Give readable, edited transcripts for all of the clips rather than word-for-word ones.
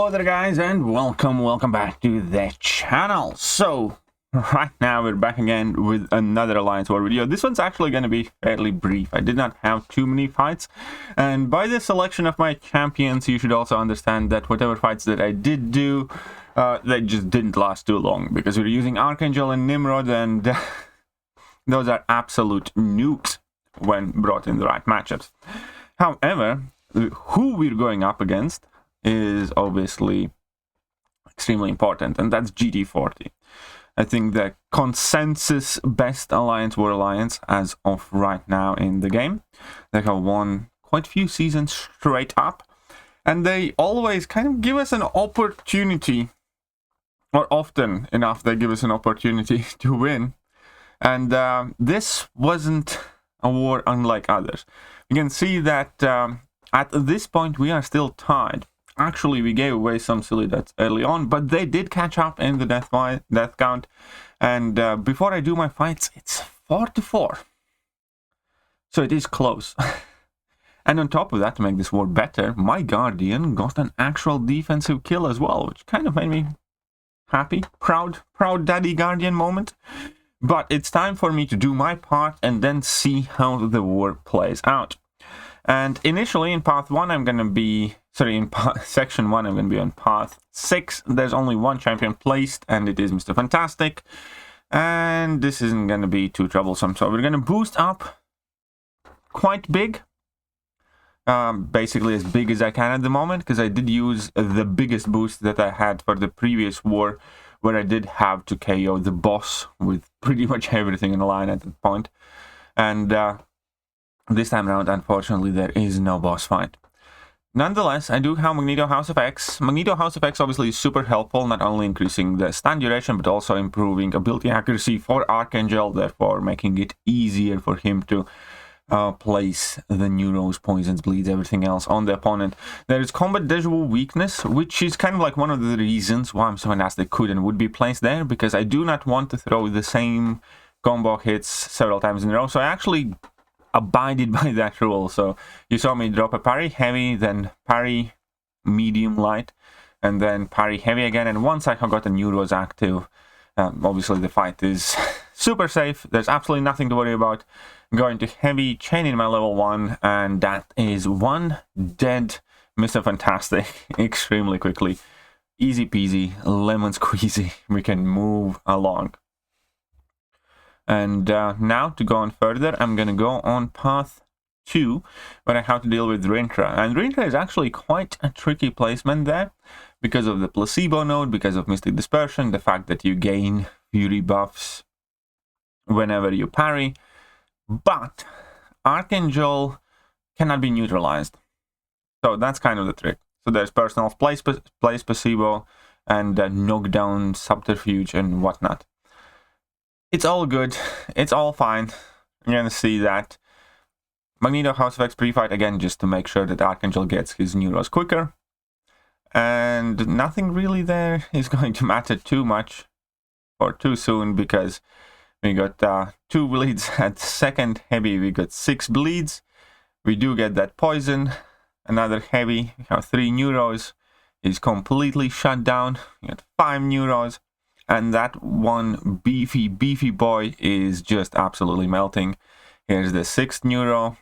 Hello there guys, and welcome back to the channel. So right now we're back again with another Alliance War video. This one's actually going to be fairly brief. I did not have too many fights, and by the selection of my champions you should also understand that whatever fights that I did do, they just didn't last too long, because we're using Archangel and Nimrod, and those are absolute nukes when brought in the right matchups. However, who we're going up against is obviously extremely important, and that's GT40. I think the consensus best Alliance War Alliance as of right now in the game. They have won quite a few seasons straight up, and they always kind of give us an opportunity, or often enough they give us an opportunity to win. And this wasn't a war unlike others. You can see that at this point we are still tied. Actually, we gave away some silly deaths early on, but they did catch up in the death count. And before I do my fights, it's 4-4. So it is close. And on top of that, to make this war better, my Guardian got an actual defensive kill as well, which kind of made me happy. Proud daddy Guardian moment. But it's time for me to do my part and then see how the war plays out. And initially in path 1 I'm going to be, in section 1 I'm going to be on path 6. There's only one champion placed, and it is Mr. Fantastic. And this isn't going to be too troublesome, so we're going to boost up quite big. Basically as big as I can at the moment, because I did use the biggest boost that I had for the previous war, where I did have to KO the boss with pretty much everything in the line at that point. And this time around, unfortunately, there is no boss fight. Nonetheless, I do have Magneto House of X. Magneto House of X obviously is super helpful, not only increasing the stun duration, but also improving ability accuracy for Archangel, therefore making it easier for him to place the neuros, poisons, bleeds, everything else on the opponent. There is combat deja-vu weakness, which is kind of like one of the reasons why I'm so fantastic could and would be placed there, because I do not want to throw the same combo hits several times in a row. So I actually abided by that rule. So you saw me drop a parry heavy, then parry medium light, and then parry heavy again. And once I have got the neuros active, obviously the fight is super safe. There's absolutely nothing to worry about. I'm going to heavy, chain in my level 1, and that is one dead Mr. Fantastic extremely quickly. Easy peasy, lemon squeezy. We can move along. And now to go on further, I'm going to go on path 2, where I have to deal with Rintra. And Rintra is actually quite a tricky placement there, because of the placebo node, because of Mystic Dispersion, the fact that you gain Fury buffs whenever you parry. But Archangel cannot be neutralized. So that's kind of the trick. So there's personal place placebo, and knockdown subterfuge and whatnot. It's all good. It's all fine. You're going to see that Magneto House of X pre-fight, again, just to make sure that Archangel gets his neuros quicker. And nothing really there is going to matter too much or too soon, because we got 2 bleeds at second heavy. We got 6 bleeds. We do get that poison. Another heavy. We have 3 neuros. He's completely shut down. We got 5 neuros. And that one beefy boy is just absolutely melting. Here's the 6th neuro.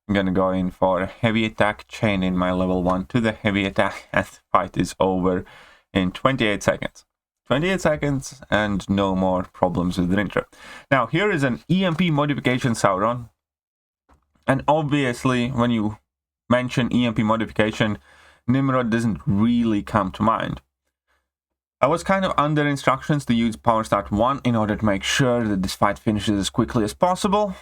I'm gonna go in for a heavy attack, chain in my level 1 to the heavy attack, and the fight is over in 28 seconds. 28 seconds and no more problems with Rintra. Now here is an EMP modification Sauron. And obviously when you mention EMP modification, Nimrod doesn't really come to mind. I was kind of under instructions to use Power Start 1 in order to make sure that this fight finishes as quickly as possible.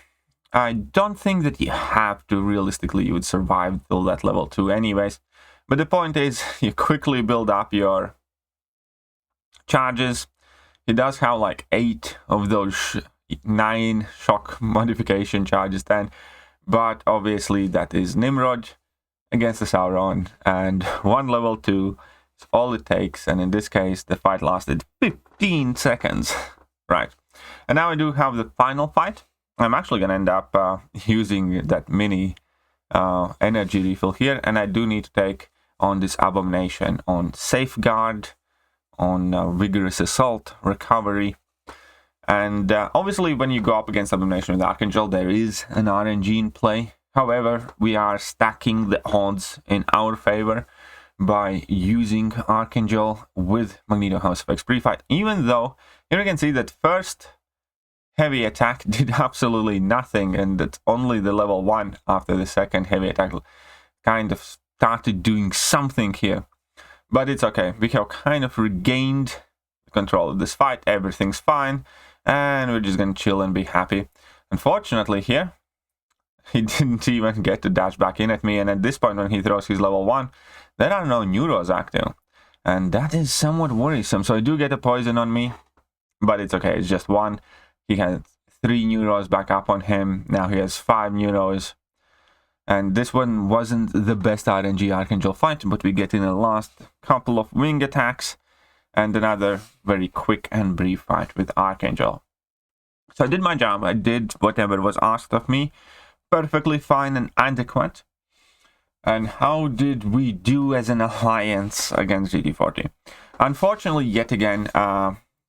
I don't think that you have to. Realistically, you would survive till that level 2 anyways. But the point is, you quickly build up your charges. He does have like 8 of those 9 shock modification charges then. But obviously that is Nimrod against the Sauron, and 1 level 2. It's all it takes, and in this case the fight lasted 15 seconds. Right, and now I do have the final fight. I'm actually going to end up using that mini energy refill here, and I do need to take on this abomination, on safeguard, on vigorous assault, recovery. And obviously when you go up against abomination with Archangel, there is an RNG in play. However, we are stacking the odds in our favor by using Archangel with Magneto House of X pre-fight, even though here you can see that first heavy attack did absolutely nothing, and that only the level 1 after the second heavy attack kind of started doing something here. But it's okay, we have kind of regained control of this fight, everything's fine, and we're just gonna chill and be happy. Unfortunately here, he didn't even get to dash back in at me, and at this point when he throws his level 1, there are no neuros active, and that is somewhat worrisome. So I do get a poison on me, but it's okay, it's just 1. He had 3 neuros back up on him, now he has 5 neuros. And this one wasn't the best RNG Archangel fight, but we get in the last couple of wing attacks and another very quick and brief fight with Archangel. So I did my job, I did whatever was asked of me, perfectly fine and adequate. And how did we do as an alliance against GT40? Unfortunately, yet again,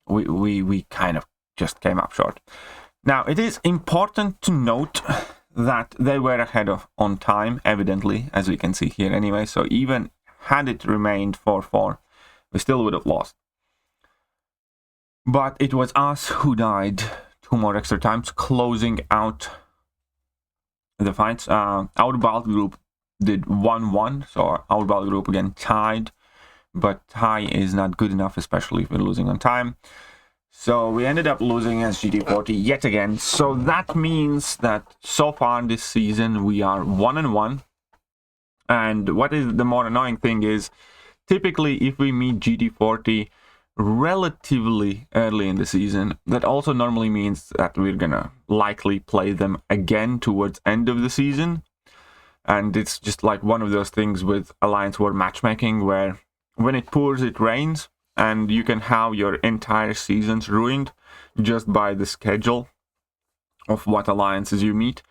we kind of just came up short. Now, it is important to note that they were ahead of on time, evidently, as we can see here anyway. So even had it remained 4-4, we still would have lost. But it was us who died 2 more extra times, closing out the fights. Our battle group did 1-1, so our battle group again tied, but tie is not good enough, especially if we're losing on time. So we ended up losing as GT40 yet again. So that means that so far this season we are 1-1. And what is the more annoying thing is, typically if we meet GT40 relatively early in the season, that also normally means that we're gonna likely play them again towards end of the season. And it's just like one of those things with Alliance War matchmaking, where when it pours it rains, and you can have your entire seasons ruined just by the schedule of what alliances you meet.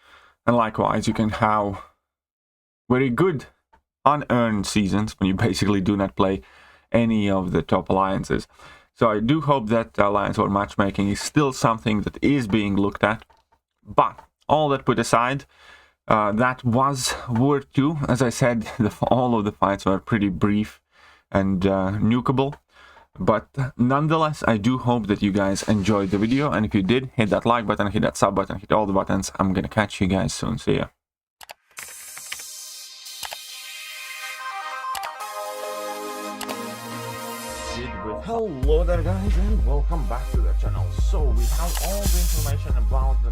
And likewise, you can have very good unearned seasons when you basically do not play any of the top alliances. So I do hope that Alliance War matchmaking is still something that is being looked at. But all that put aside, that was War 2. As I said, all of the fights were pretty brief and nukeable. But nonetheless, I do hope that you guys enjoyed the video, and if you did, hit that like button, hit that sub button, hit all the buttons. I'm gonna catch you guys soon. See ya. Hello there guys, and welcome back to the channel. So we have all the information about the